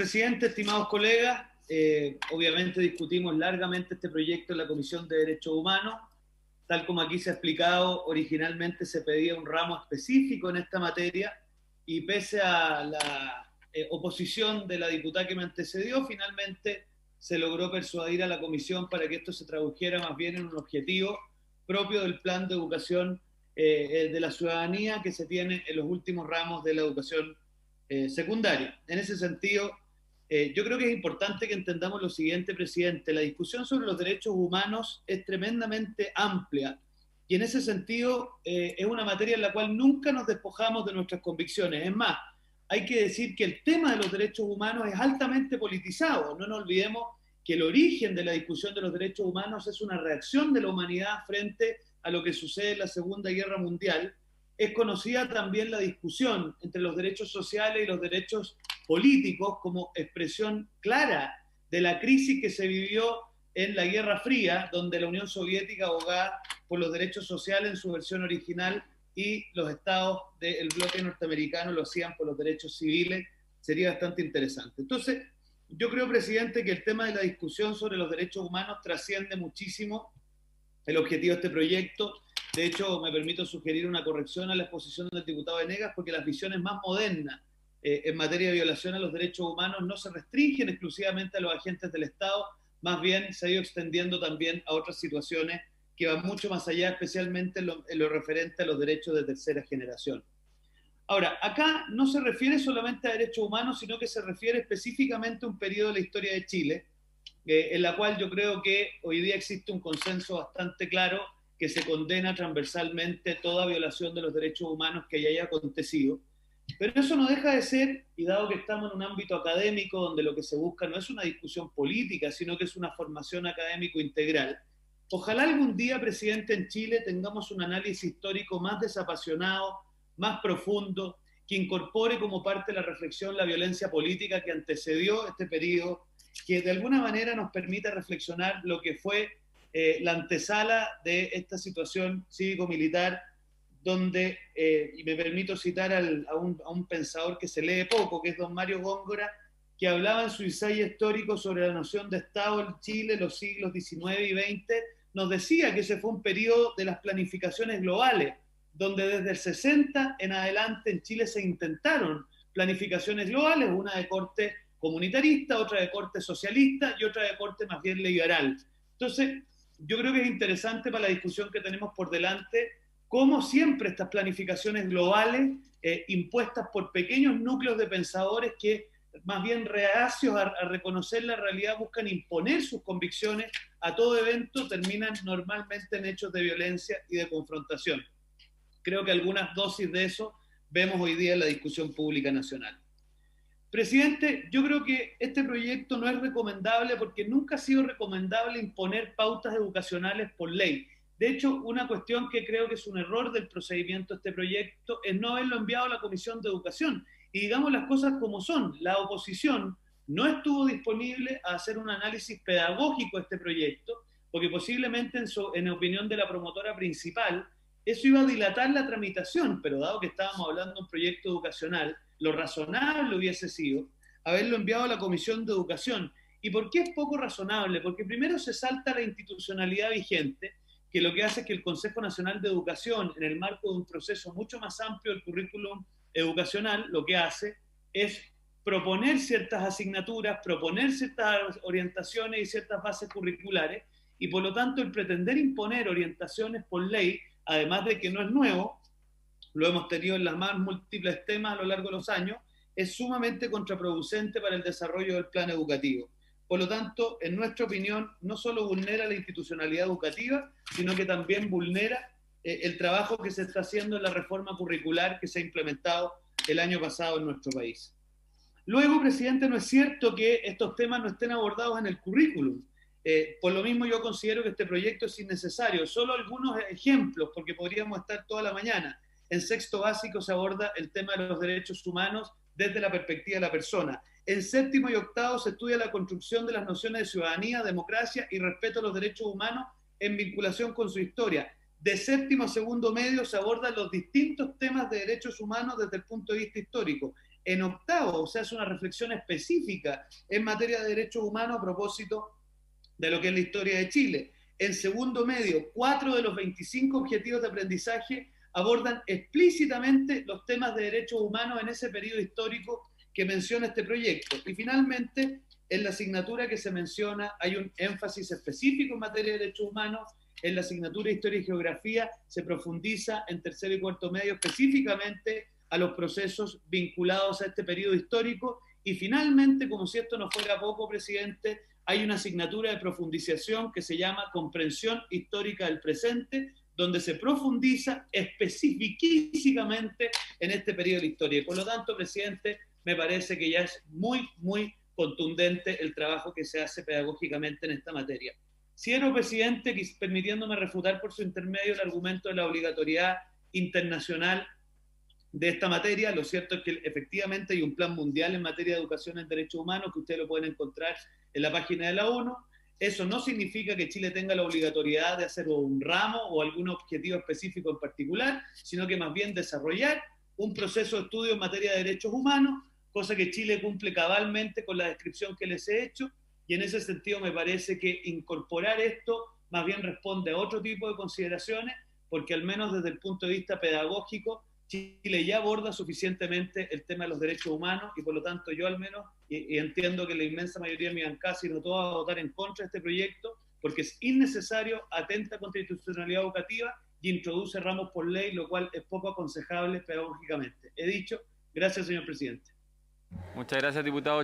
presidente, estimados colegas, obviamente discutimos largamente este proyecto en la Comisión de Derechos Humanos. Tal como aquí se ha explicado, originalmente se pedía un ramo específico en esta materia y pese a la oposición de la diputada que me antecedió, finalmente se logró persuadir a la Comisión para que esto se tradujera más bien en un objetivo propio del plan de educación de la ciudadanía que se tiene en los últimos ramos de la educación secundaria. En ese sentido, yo creo que es importante que entendamos lo siguiente, presidente. La discusión sobre los derechos humanos es tremendamente amplia y en ese sentido es una materia en la cual nunca nos despojamos de nuestras convicciones. Es más, hay que decir que el tema de los derechos humanos es altamente politizado. No nos olvidemos que el origen de la discusión de los derechos humanos es una reacción de la humanidad frente a lo que sucede en la Segunda Guerra Mundial. Es conocida también la discusión entre los derechos sociales y los derechos políticos como expresión clara de la crisis que se vivió en la Guerra Fría, donde la Unión Soviética abogaba por los derechos sociales en su versión original y los estados del bloque norteamericano lo hacían por los derechos civiles. Sería bastante interesante. Entonces, yo creo, presidente, que el tema de la discusión sobre los derechos humanos trasciende muchísimo el objetivo de este proyecto. De hecho, me permito sugerir una corrección a la exposición del diputado Venegas, porque las visiones más modernas en materia de violación a los derechos humanos no se restringen exclusivamente a los agentes del Estado, más bien se ha ido extendiendo también a otras situaciones que van mucho más allá, especialmente en lo referente a los derechos de tercera generación. Ahora, acá no se refiere solamente a derechos humanos, sino que se refiere específicamente a un periodo de la historia de Chile, en la cual yo creo que hoy día existe un consenso bastante claro que se condena transversalmente toda violación de los derechos humanos que haya acontecido. Pero eso no deja de ser, y dado que estamos en un ámbito académico donde lo que se busca no es una discusión política, sino que es una formación académico integral, ojalá algún día, presidente, en Chile tengamos un análisis histórico más desapasionado, más profundo, que incorpore como parte de la reflexión la violencia política que antecedió este periodo, que de alguna manera nos permita reflexionar lo que fue la antesala de esta situación cívico-militar, donde, y me permito citar a un pensador que se lee poco, que es don Mario Góngora, que hablaba en su ensayo histórico sobre la noción de Estado en Chile, los siglos XIX y XX, nos decía que ese fue un periodo de las planificaciones globales, donde desde el 60 en adelante en Chile se intentaron planificaciones globales, una de corte comunitarista, otra de corte socialista y otra de corte más bien liberal. Entonces, yo creo que es interesante para la discusión que tenemos por delante cómo siempre estas planificaciones globales impuestas por pequeños núcleos de pensadores que más bien reacios a reconocer la realidad buscan imponer sus convicciones a todo evento, terminan normalmente en hechos de violencia y de confrontación. Creo que algunas dosis de eso vemos hoy día en la discusión pública nacional. Presidente, yo creo que este proyecto no es recomendable porque nunca ha sido recomendable imponer pautas educacionales por ley. De hecho, una cuestión que creo que es un error del procedimiento de este proyecto es no haberlo enviado a la Comisión de Educación. Y digamos las cosas como son, la oposición no estuvo disponible a hacer un análisis pedagógico de este proyecto, porque posiblemente en opinión de la promotora principal, eso iba a dilatar la tramitación, pero dado que estábamos hablando de un proyecto educacional, lo razonable hubiese sido haberlo enviado a la Comisión de Educación. ¿Y por qué es poco razonable? Porque primero se salta la institucionalidad vigente, que lo que hace es que el Consejo Nacional de Educación, en el marco de un proceso mucho más amplio del currículum educacional, lo que hace es proponer ciertas asignaturas, proponer ciertas orientaciones y ciertas bases curriculares, y por lo tanto el pretender imponer orientaciones por ley, además de que no es nuevo, lo hemos tenido en las más múltiples temas a lo largo de los años, es sumamente contraproducente para el desarrollo del plan educativo. Por lo tanto, en nuestra opinión, no solo vulnera la institucionalidad educativa, sino que también vulnera el trabajo que se está haciendo en la reforma curricular que se ha implementado el año pasado en nuestro país. Luego, presidente, no es cierto que estos temas no estén abordados en el currículum. Por lo mismo yo considero que este proyecto es innecesario. Solo algunos ejemplos, porque podríamos estar toda la mañana. En sexto básico se aborda el tema de los derechos humanos desde la perspectiva de la persona. En séptimo y octavo se estudia la construcción de las nociones de ciudadanía, democracia y respeto a los derechos humanos en vinculación con su historia. De séptimo a segundo medio se abordan los distintos temas de derechos humanos desde el punto de vista histórico. En octavo, se hace una reflexión específica en materia de derechos humanos a propósito de lo que es la historia de Chile. En segundo medio, 4 de los 25 objetivos de aprendizaje abordan explícitamente los temas de derechos humanos en ese periodo histórico que menciona este proyecto. Y finalmente, en la asignatura que se menciona hay un énfasis específico en materia de derechos humanos. En la asignatura de Historia y Geografía se profundiza en tercero y cuarto medio específicamente a los procesos vinculados a este periodo histórico. Y finalmente, como si esto no fuera poco, presidente, hay una asignatura de profundización que se llama Comprensión Histórica del Presente, donde se profundiza específicamente en este periodo de la historia. Y por lo tanto, presidente, me parece que ya es muy, muy contundente el trabajo que se hace pedagógicamente en esta materia. Cierro, presidente, permitiéndome refutar por su intermedio el argumento de la obligatoriedad internacional de esta materia. Lo cierto es que efectivamente hay un plan mundial en materia de educación en derechos humanos que ustedes lo pueden encontrar en la página de la ONU. Eso no significa que Chile tenga la obligatoriedad de hacer un ramo o algún objetivo específico en particular, sino que más bien desarrollar un proceso de estudio en materia de derechos humanos, cosa que Chile cumple cabalmente con la descripción que les he hecho, y en ese sentido me parece que incorporar esto más bien responde a otro tipo de consideraciones, porque al menos desde el punto de vista pedagógico, Chile ya aborda suficientemente el tema de los derechos humanos y por lo tanto yo al menos, y entiendo que la inmensa mayoría de mi bancada, si no todos, va a votar en contra de este proyecto porque es innecesario, atenta contra la institucionalidad educativa y introduce ramos por ley, lo cual es poco aconsejable pedagógicamente. He dicho, gracias señor presidente. Muchas gracias, diputado.